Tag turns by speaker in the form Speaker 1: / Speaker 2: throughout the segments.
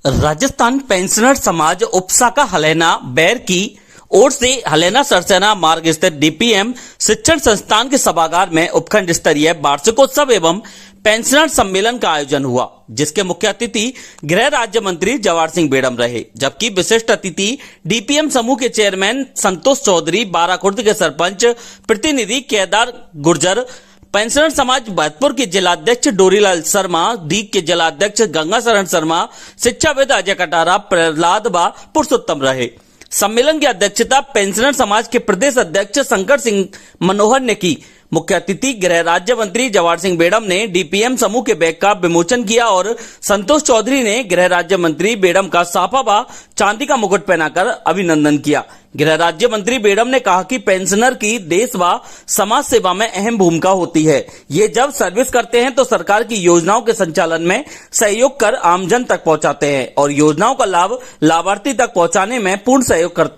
Speaker 1: Rajasthan pensioner समाज उपशाखा हलैना बैर की ओर से हलैना सरसेना मार्ग स्थित डीपीएम शिक्षण संस्थान के सभागार में उपखंड स्तरीय वार्षिकोत्सव एवं पेंशनर सम्मेलन का आयोजन हुआ, जिसके मुख्य अतिथि गृह राज्य मंत्री जवाहर सिंह बेड़म रहे, जबकि विशिष्ट अतिथि डीपीएम समूह के चेयरमैन संतोष चौधरी, बाराखुर्द के सरपंच प्रतिनिधि केदार गुर्जर, पेंशनर समाज भरतपुर के जिलाध्यक्ष डोरीलाल शर्मा, दीग के जिलाध्यक्ष गंगा शरण शर्मा, शिक्षाविद अजय कटारा, प्रहलाद व पुरुषोत्तम रहे। सम्मेलन की अध्यक्षता पेंशनर समाज के प्रदेश अध्यक्ष शंकर सिंह मनोहर ने की। मुख्य अतिथि गृह राज्य मंत्री जवाहर सिंह बेड़म ने डीपीएम समूह के बैग का विमोचन किया और संतोष चौधरी ने गृह राज्य मंत्री बेड़म का साफा व चांदी का मुकुट पहनाकर अभिनंदन किया। गृह राज्य मंत्री बेड़म ने कहा कि पेंशनर की देश व समाज सेवा में अहम भूमिका होती है। ये जब सर्विस करते हैं तो सरकार की योजनाओं के संचालन में सहयोग कर आमजन तक पहुंचाते हैं और योजनाओं का लाभ लाभार्थी तक पहुंचाने में पूर्ण सहयोग कर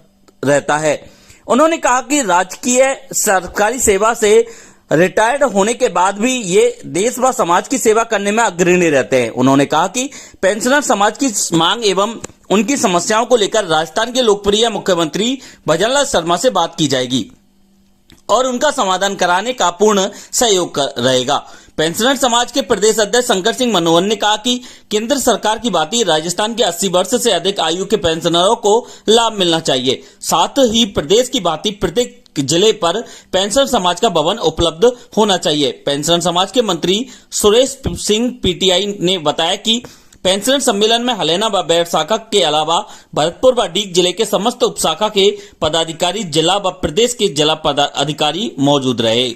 Speaker 1: रहता है। उन्होंने कहा कि राजकीय सरकारी सेवा से रिटायर्ड होने के बाद भी ये देश व समाज की सेवा करने में अग्रणी रहते हैं। उन्होंने कहा कि पेंशनर समाज की मांग एवं उनकी समस्याओं को लेकर राजस्थान के लोकप्रिय मुख्यमंत्री भजनलाल शर्मा से बात की जाएगी और उनका समाधान कराने का पूर्ण सहयोग रहेगा। पेंशनर समाज के प्रदेश अध्यक्ष शंकर सिंह मनोहर ने कहा कि केंद्र सरकार की भांति राजस्थान के 80 वर्ष से अधिक आयु के पेंशनरों को लाभ मिलना चाहिए। साथ ही प्रदेश की भांति प्रत्येक जिले पर पेंशनर समाज का भवन उपलब्ध होना चाहिए। पेंशनर समाज के मंत्री सुरेश सिंह पीटीआई ने बताया कि पेंशनर सम्मेलन में हलैना व बैर शाखा के अलावा भरतपुर व डीग जिले के समस्त उपशाखा के पदाधिकारी, जिला व प्रदेश के जिला पदाधिकारी मौजूद रहे।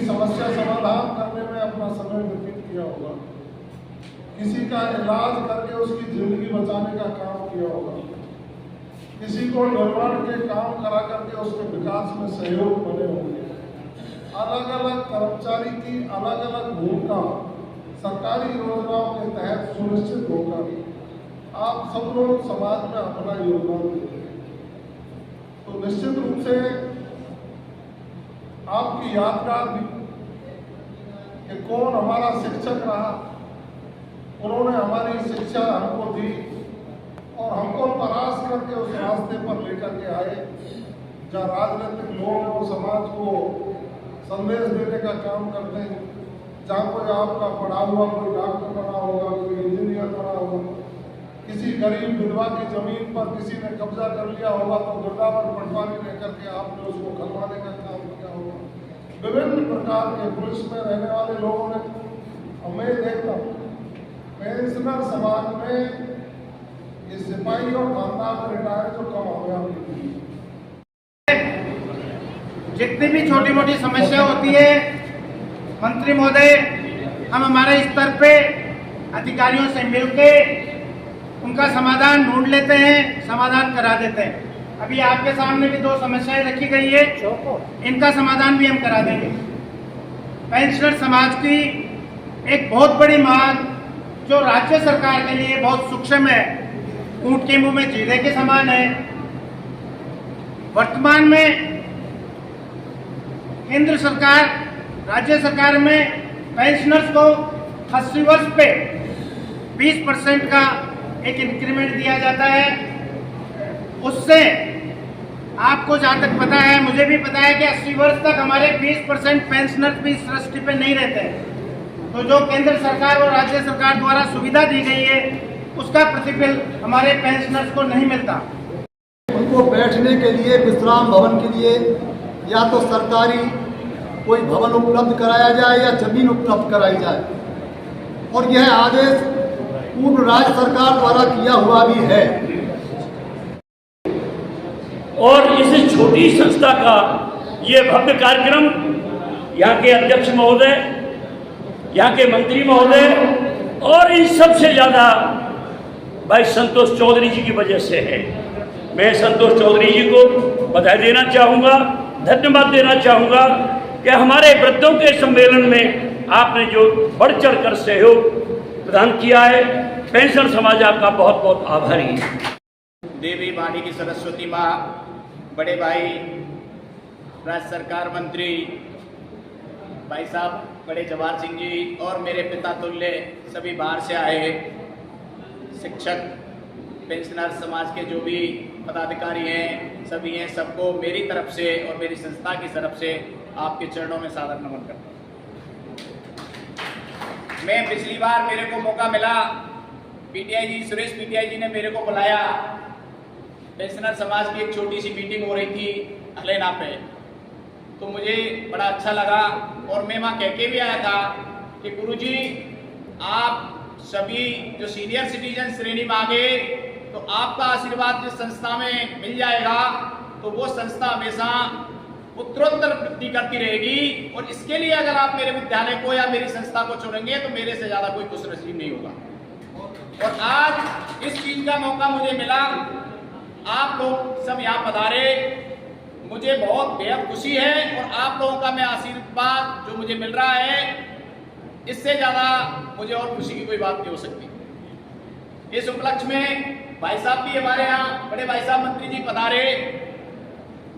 Speaker 2: समस्या समाधान करने में अपना समय व्यतीत किया होगा, किसी का इलाज करके उसकी जिंदगी बचाने का काम किया होगा, किसी को निर्माण के काम करा करके उसके विकास में सहयोग बने होंगे। अलग अलग कर्मचारी की अलग अलग भूमिका सरकारी योजनाओं के तहत सुनिश्चित होकर आप सब लोग समाज में अपना योगदान देते हैं, तो निश्चित रूप से आपकी यादगार भी कि कौन हमारा शिक्षक रहा, उन्होंने हमारी शिक्षा हमको दी और हमको तराश करके उस रास्ते पर लेकर के आए जहाँ राजनीतिक लोग और समाज को संदेश देने का काम करते हैं। जहाँ कोई आपका पढ़ा हुआ कोई डॉक्टर बना होगा, कोई इंजीनियर बना होगा, किसी गरीब विधवा की जमीन पर किसी ने कब्जा कर लिया होगा तो गिरदावर पटवारी लेकर के आपने उसको खलवाने का काम किया होगा। विभिन्न प्रकार के पुलिस में रहने वाले लोगों ने, मैं देखता हूँ पेंशनर समाज में ये सिपाही और खानदान रिटायर जो कम हो गया,
Speaker 3: जितनी भी छोटी मोटी समस्या होती है मंत्री महोदय हम हमारे स्तर पे अधिकारियों से मिलके उनका समाधान ढूंढ लेते हैं, समाधान करा देते हैं। अभी आपके सामने भी 2 समस्याएं रखी गई है, इनका समाधान भी हम करा देंगे। पेंशनर समाज की एक बहुत बड़ी मांग जो राज्य सरकार के लिए बहुत सूक्ष्म है, ऊंट के मुंह में जीरे के समान है। वर्तमान में केंद्र सरकार, राज्य सरकार में पेंशनर्स को 80 वर्ष पे 20% का एक इंक्रीमेंट दिया जाता है। उससे आपको जहाँ तक पता है, मुझे भी पता है कि 80 वर्ष तक हमारे 20% पेंशनर्स भी इस दृष्टि पे नहीं रहते हैं। तो जो केंद्र सरकार और राज्य सरकार द्वारा सुविधा दी गई है उसका प्रतिफल हमारे पेंशनर्स को नहीं मिलता।
Speaker 4: उनको बैठने के लिए, विश्राम भवन के लिए या तो सरकारी कोई भवन उपलब्ध कराया जाए या जमीन उपलब्ध कराई जाए, और यह आदेश पूर्व राज्य सरकार द्वारा किया हुआ भी है।
Speaker 5: और इस छोटी संस्था का ये भव्य कार्यक्रम यहाँ के अध्यक्ष महोदय, यहाँ के मंत्री महोदय और इन सबसे ज़्यादा भाई संतोष चौधरी जी की वजह से है। मैं संतोष चौधरी जी को बधाई देना चाहूँगा, धन्यवाद देना चाहूँगा कि हमारे वृद्धों के सम्मेलन में आपने जो बढ़ चढ़ कर सहयोग प्रदान किया है। पेंशनर समाज आपका बहुत बहुत आभारी है।
Speaker 6: देवी वाणी की सरस्वती माँ, बड़े भाई राज्य सरकार मंत्री भाई साहब बड़े जवाहर सिंह जी और मेरे पिता तुल्य सभी बाहर से आए शिक्षक, पेंशनर समाज के जो भी पदाधिकारी हैं, सभी हैं, सबको मेरी तरफ से और मेरी संस्था की तरफ से आपके चरणों में सादर नमन करता हूँ। मैं पिछली बार मेरे को मौका मिला, पीटीआई जी, सुरेश पीटीआई जी ने मेरे को बुलाया, पेंशनर समाज की एक छोटी सी मीटिंग हो रही थी हलेना पे, तो मुझे बड़ा अच्छा लगा और मैं वहाँ कह के भी आया था कि गुरुजी आप सभी जो सीनियर सिटीजन श्रेणी में आ गए तो आपका आशीर्वाद जिस संस्था में मिल जाएगा तो वो संस्था हमेशा उत्तरोत्तर वृद्धि करती रहेगी, और इसके लिए अगर आप मेरे विद्यालय को या मेरी संस्था को चुनेंगे तो मेरे से ज्यादा कोई खुश नसीब नहीं होगा। और आज इस चीज का मौका मुझे मिला, आप लोग सब यहाँ पधारे, मुझे बहुत बेहद खुशी है, और आप लोगों का मैं आशीर्वाद जो मुझे मिल रहा है, इससे ज्यादा मुझे और खुशी की कोई बात नहीं हो सकती। इस उपलक्ष्य में भाई साहब भी हमारे यहाँ, बड़े भाई साहब मंत्री जी पधारे,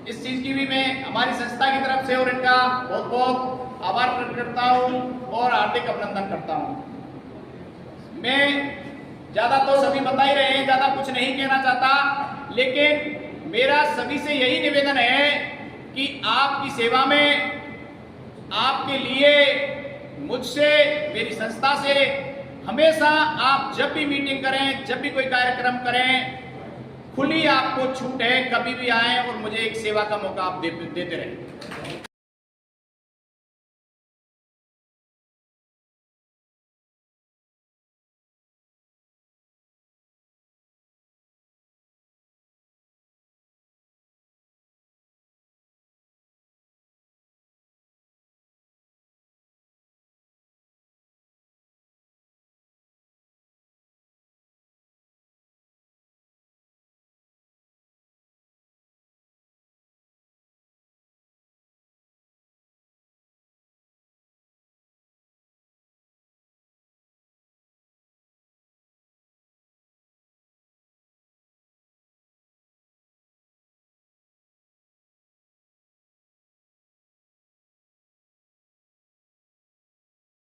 Speaker 6: इस चीज की भी मैं हमारी संस्था की तरफ से और इनका बहुत बहुत आभार प्रकट करता हूँ और हार्दिक अभिनंदन करता हूँ। मैं ज्यादा तो सभी बता ही रहे हैं, ज्यादा कुछ नहीं कहना चाहता, लेकिन मेरा सभी से यही निवेदन है कि आपकी सेवा में, आपके लिए, मुझसे, मेरी संस्था से हमेशा आप जब भी मीटिंग करें, जब भी कोई कार्यक्रम करें, खुली आपको छूट है, कभी भी आए और मुझे एक सेवा का मौका आप देते रहें।